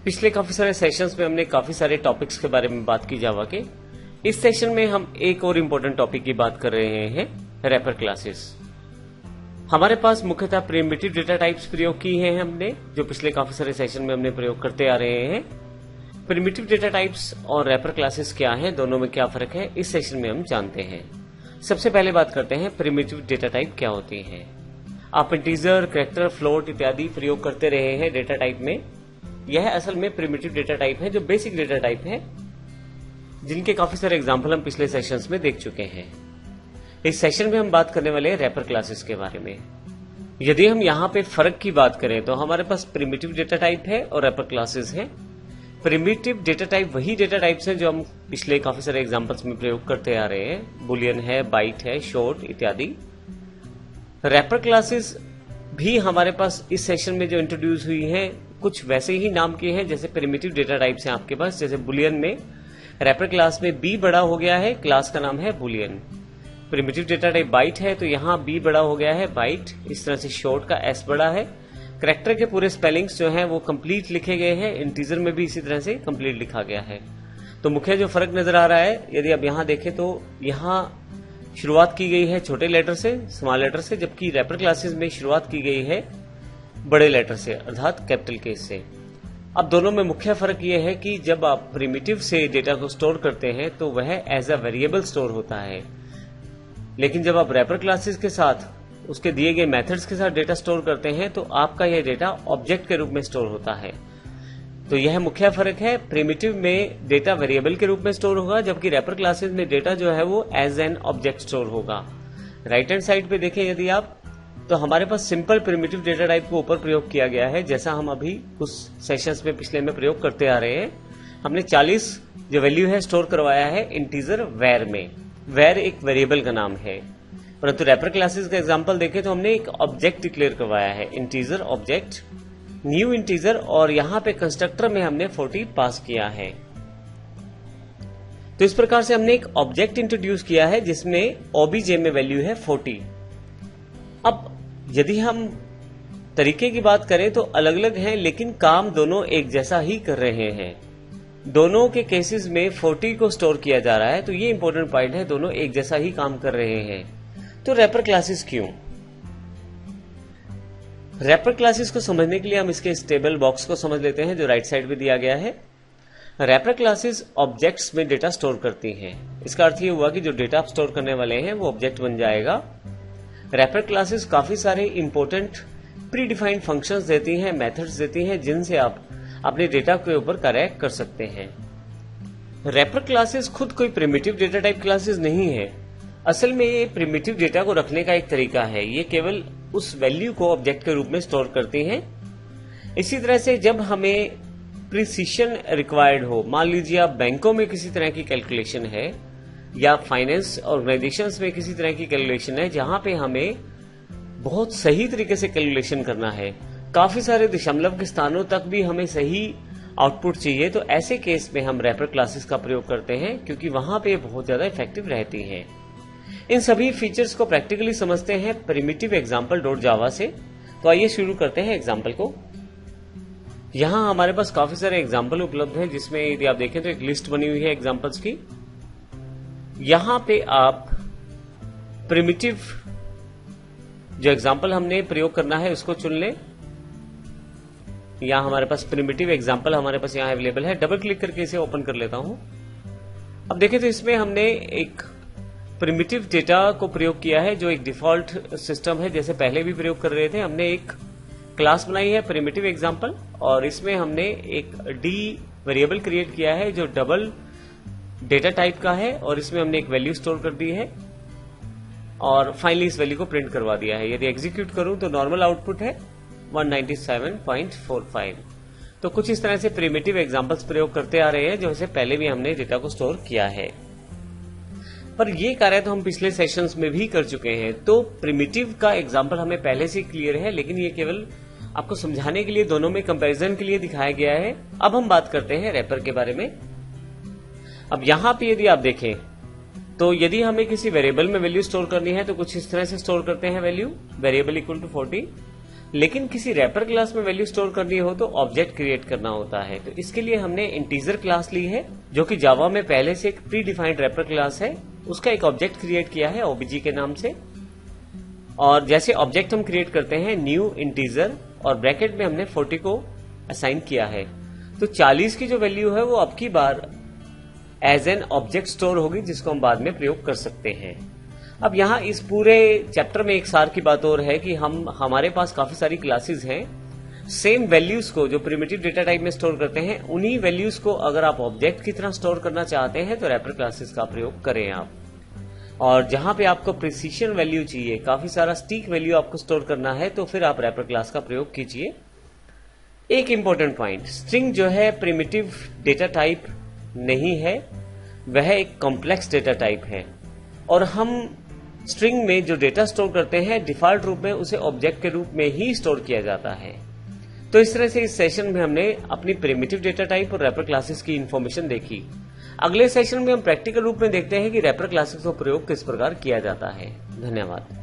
पिछले काफी सारे सेशंस में हमने काफी सारे टॉपिक्स के बारे में बात की जावा के। इस सेशन में हम एक और इम्पोर्टेंट टॉपिक की बात कर रहे हैं, रैपर क्लासेस। हमारे पास मुख्यतः प्रिमिटिव डेटा टाइप्स प्रयोग की हैं हमने, जो पिछले काफी सारे सेशन में हमने प्रयोग करते आ रहे हैं। प्रिमिटिव डेटा टाइप्स और रैपर क्लासेस क्या हैं, दोनों में क्या फर्क है, इस सेशन में हम जानते हैं। सबसे पहले बात करते हैं प्रिमिटिव डेटा टाइप क्या होती है। आप इंटीजर, कैरेक्टर, फ्लोट इत्यादि प्रयोग करते रहे हैं डेटा टाइप में। यह असल में प्रिमिटिव डेटा टाइप है, जो बेसिक डेटा टाइप है, जिनके काफी सारे एग्जाम्पल हम पिछले सेशंस में देख चुके हैं। इस सेशन में हम बात करने वाले हैं रैपर क्लासेस के बारे में। यदि हम यहाँ पे फर्क की बात करें तो हमारे पास प्रिमिटिव डेटा टाइप है और रैपर क्लासेस है। प्रिमिटिव डेटा टाइप वही डेटा टाइप्स हैं जो हम पिछले काफी सारे एग्जाम्पल्स में प्रयोग करते आ रहे हैं। बुलियन है, बाइट है, शॉर्ट इत्यादि। रैपर क्लासेस भी हमारे पास इस सेशन में जो इंट्रोड्यूस हुई हैं, कुछ वैसे ही नाम की हैं जैसे प्रिमिटिव डेटा टाइप्स हैं आपके पास। जैसे बुलियन में रैपर क्लास में बी बड़ा हो गया है, क्लास का नाम है Boolean. Primitive data type byte है तो यहाँ बी बड़ा हो गया है, बाइट। इस तरह से शॉर्ट का एस बड़ा है। कैरेक्टर के पूरे स्पेलिंग्स जो हैं वो कंप्लीट लिखे गए हैं। इंटीजर में भी इसी तरह से कंप्लीट लिखा गया है। तो मुख्य जो फर्क नजर आ रहा है, यदि आप यहाँ देखें तो यहाँ शुरुआत की गई है छोटे लेटर से, स्मॉल लेटर से, जबकि रैपर क्लासेस में शुरुआत की गई है बड़े लेटर से, अर्थात कैपिटल के से। अब दोनों में मुख्य फर्क यह है कि जब आप प्रिमिटिव से डेटा को स्टोर करते हैं तो वह एज अ वेरिएबल स्टोर होता है, लेकिन जब आप रैपर क्लासेस के साथ उसके दिए गए मेथड्स के साथ डेटा स्टोर करते हैं तो आपका यह डेटा ऑब्जेक्ट के रूप में स्टोर होता है। तो यह मुख्य फर्क है। प्रिमिटिव में डेटा वेरिएबल के रूप में स्टोर होगा, जबकि रैपर क्लासेस में डेटा जो है वो एज एन ऑब्जेक्ट स्टोर होगा। राइट हैंड साइड पे देखें यदि आप, तो हमारे पास सिंपल प्रिमिटिव डेटा टाइप को ऊपर प्रयोग किया गया है, जैसा हम अभी कुछ सेशंस में पिछले में प्रयोग करते आ रहे हैं। हमने 40 जो वैल्यू है स्टोर करवाया है इंटीजर वैर में। वैर एक वेरिएबल का नाम है, परंतु रैपर क्लासेस का एग्जांपल देखें तो हमने एक ऑब्जेक्ट डिक्लेयर करवाया है, इंटीजर ऑब्जेक्ट, न्यू इंटीजर, और यहाँ पे कंस्ट्रक्टर में हमने 40 पास किया है। तो इस प्रकार से हमने एक ऑब्जेक्ट इंट्रोड्यूस किया है जिसमें ओबीजे में वैल्यू है 40। अब यदि हम तरीके की बात करें तो अलग अलग हैं, लेकिन काम दोनों एक जैसा ही कर रहे हैं। दोनों के केसेस में 40 को स्टोर किया जा रहा है, तो ये इंपॉर्टेंट पॉइंट है, दोनों एक जैसा ही काम कर रहे हैं। तो रैपर क्लासेस क्यों? रैपर क्लासेस को समझने के लिए हम इसके इस टेबल बॉक्स को समझ लेते हैं जो राइट साइड में दिया गया है। रैपर क्लासेस ऑब्जेक्ट्स में डेटा स्टोर करती हैं। इसका अर्थ ये हुआ कि जो डेटा आप स्टोर करने वाले हैं वो ऑब्जेक्ट बन जाएगा। रैपर क्लासेस काफी सारे इंपॉर्टेंट प्री डिफाइंड फंक्शंस देती हैं, मेथड्स देती हैं, जिनसे आप अपने डेटा के ऊपर कार्य कर सकते हैं। रैपर क्लासेस खुद कोई प्रिमिटिव डेटा टाइप क्लासेस नहीं है। असल में ये प्रिमिटिव डेटा को रखने का एक तरीका है। ये केवल उस वैल्यू को ऑब्जेक्ट के रूप में स्टोर करती हैं। इसी तरह से जब हमें प्रिसिशन रिक्वायर्ड हो, मान लीजिए आप बैंकों में किसी तरह की कैलकुलेशन है या फाइनेंस ऑर्गेनाइजेशंस में किसी तरह की कैलकुलेशन है जहां पे हमें बहुत सही तरीके से कैलकुलेशन करना है, काफी सारे दशमलव के स्थानों तक भी हमें सही आउटपुट चाहिए, तो ऐसे केस में हम रैपर क्लासेस का प्रयोग करते हैं, क्योंकि वहां पे बहुत ज्यादा इफेक्टिव रहती हैं। इन सभी फीचर्स को प्रैक्टिकली समझते हैं प्रिमिटिव एग्जाम्पल डॉट जावा से। तो आइए शुरू करते हैं एग्जाम्पल को। यहाँ हमारे पास काफी सारे एग्जाम्पल उपलब्ध हैं, जिसमें यदि आप देखें तो एक लिस्ट बनी हुई है एग्जाम्पल्स की। यहां पे आप प्रिमिटिव जो एग्जाम्पल हमने प्रयोग करना है उसको चुन लें। यहां हमारे पास प्रिमिटिव एग्जाम्पल हमारे पास यहां अवेलेबल है। डबल क्लिक करके इसे ओपन कर लेता हूं। अब देखें तो इसमें हमने एक प्रिमिटिव डेटा को प्रयोग किया है, जो एक डिफॉल्ट सिस्टम है, जैसे पहले भी प्रयोग कर रहे थे। हमने एक क्लास बनाई है प्रिमिटिव एग्जाम्पल, और इसमें हमने एक डी वेरिएबल क्रिएट किया है जो डबल डेटा टाइप का है, और इसमें हमने एक वैल्यू स्टोर कर दी है और फाइनली इस वैल्यू को प्रिंट करवा दिया है। यदि एग्जीक्यूट करूं तो नॉर्मल आउटपुट है 197.45। तो कुछ इस तरह से प्रिमिटिव एग्जांपल्स प्रयोग करते आ रहे हैं, जो इससे पहले भी हमने डेटा को स्टोर किया है। पर ये कार्य तो हम पिछले सेशंस में भी कर चुके हैं। तो प्रिमिटिव का एग्जाम्पल हमें पहले से क्लियर है, लेकिन ये केवल आपको समझाने के लिए, दोनों में कंपैरिजन के लिए दिखाया गया है। अब हम बात करते हैं रैपर के बारे में। अब यहां पे यदि आप देखें तो यदि हमें किसी वेरिएबल में वैल्यू स्टोर करनी है तो कुछ इस तरह से स्टोर करते हैं वैल्यू, वेरिएबल इक्वल टू 40। लेकिन किसी रैपर क्लास में वैल्यू स्टोर करनी हो तो ऑब्जेक्ट क्रिएट करना होता है। तो इसके लिए हमने इंटीजर क्लास ली है, जो कि जावा में पहले से एक प्री डिफाइंड रैपर क्लास है। उसका एक ऑब्जेक्ट क्रिएट किया है ओबीजी के नाम से। और जैसे ऑब्जेक्ट हम क्रिएट करते हैं न्यू इंटीजर, और ब्रैकेट में हमने 40 को असाइन किया है। तो 40 की जो वैल्यू है वो अब की बार एज एन ऑब्जेक्ट स्टोर होगी, जिसको हम बाद में प्रयोग कर सकते हैं। अब यहाँ इस पूरे चैप्टर में एक सार की बात और है कि हमारे पास काफी सारी क्लासेस हैं। सेम वैल्यूज को जो प्रिमिटिव डेटा टाइप में स्टोर करते हैं, उन्हीं वैल्यूज को अगर आप ऑब्जेक्ट की तरह स्टोर करना चाहते हैं तो रैपर क्लासेस का प्रयोग करें आप। और जहां पे आपको प्रिसिशन वैल्यू चाहिए, काफी सारा स्टिक वैल्यू आपको स्टोर करना है, तो फिर आप रैपर क्लास का प्रयोग कीजिए। एक इंपॉर्टेंट पॉइंट, स्ट्रिंग जो है प्रिमिटिव डेटा टाइप नहीं है, वह एक कॉम्प्लेक्स डेटा टाइप है। और हम स्ट्रिंग में जो डेटा स्टोर करते हैं डिफॉल्ट रूप में उसे ऑब्जेक्ट के रूप में ही स्टोर किया जाता है। तो इस तरह से इस सेशन में हमने अपनी प्रिमिटिव डेटा टाइप और रैपर क्लासेस की इंफॉर्मेशन देखी। अगले सेशन में हम प्रैक्टिकल रूप में देखते हैं कि रैपर क्लासेस का प्रयोग किस प्रकार किया जाता है। धन्यवाद।